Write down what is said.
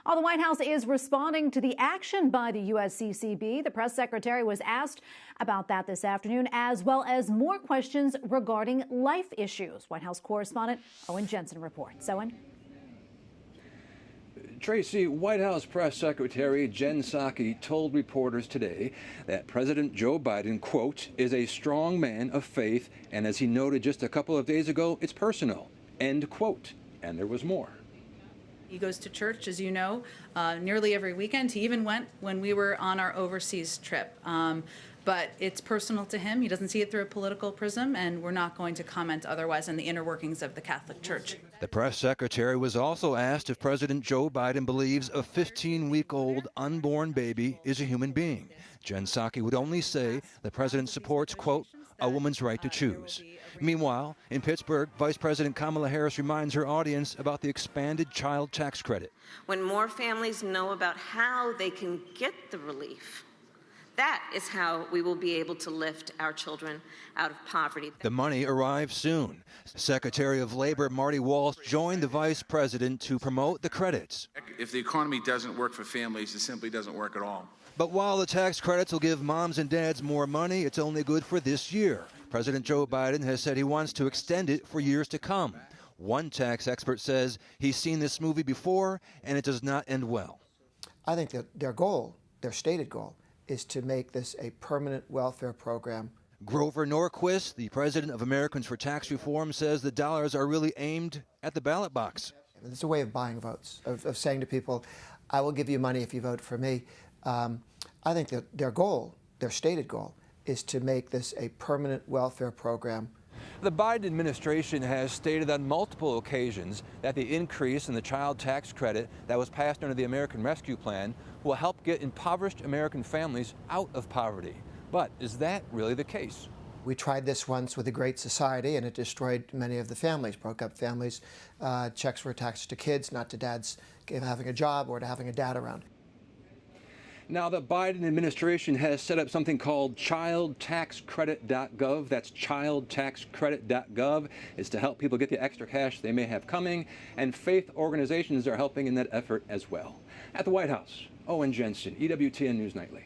While the White House is responding to the action by the USCCB, the press secretary was asked about that this afternoon, as well as more questions regarding life issues. White House correspondent Owen Jensen reports. Owen? Tracy, White House Press Secretary Jen Psaki told reporters today that President Joe Biden, quote, is a strong man of faith, and as he noted just a couple of days ago, it's personal, end quote. And there was more. He goes to church, as you know, nearly every weekend. He even went when we were on our overseas trip. But it's personal to him. He doesn't see it through a political prism, and we're not going to comment otherwise on the inner workings of the Catholic Church. The press secretary was also asked if President Joe Biden believes a 15-week-old unborn baby is a human being. Jen Psaki would only say the president supports, quote, a woman's right to choose. Meanwhile, in Pittsburgh, Vice President Kamala Harris reminds her audience about the expanded child tax credit. When more families know about how they can get the relief, that is how we will be able to lift our children out of poverty. The money arrives soon. Secretary of Labor Marty Walsh joined the vice president to promote the credits. If the economy doesn't work for families, it simply doesn't work at all. But while the tax credits will give moms and dads more money, it's only good for this year. President Joe Biden has said he wants to extend it for years to come. One tax expert says he's seen this movie before, and it does not end well. I think that their goal, their stated goal, is to make this a permanent welfare program. Grover Norquist, the president of Americans for Tax Reform, says the dollars are really aimed at the ballot box. It's a way of buying votes, of saying to people, I will give you money if you vote for me. I think that their goal, their stated goal, is to make this a permanent welfare program. The Biden administration has stated on multiple occasions that the increase in the child tax credit that was passed under the American Rescue Plan will help get impoverished American families out of poverty. But is that really the case? We tried this once with the Great Society, and it destroyed many of the families, broke up families. Checks were attached to kids, not to dads having a job or to having a dad around. Now, the Biden administration has set up something called childtaxcredit.gov. That's childtaxcredit.gov. It's to help people get the extra cash they may have coming, and faith organizations are helping in that effort as well. At the White House, Owen Jensen, EWTN News Nightly.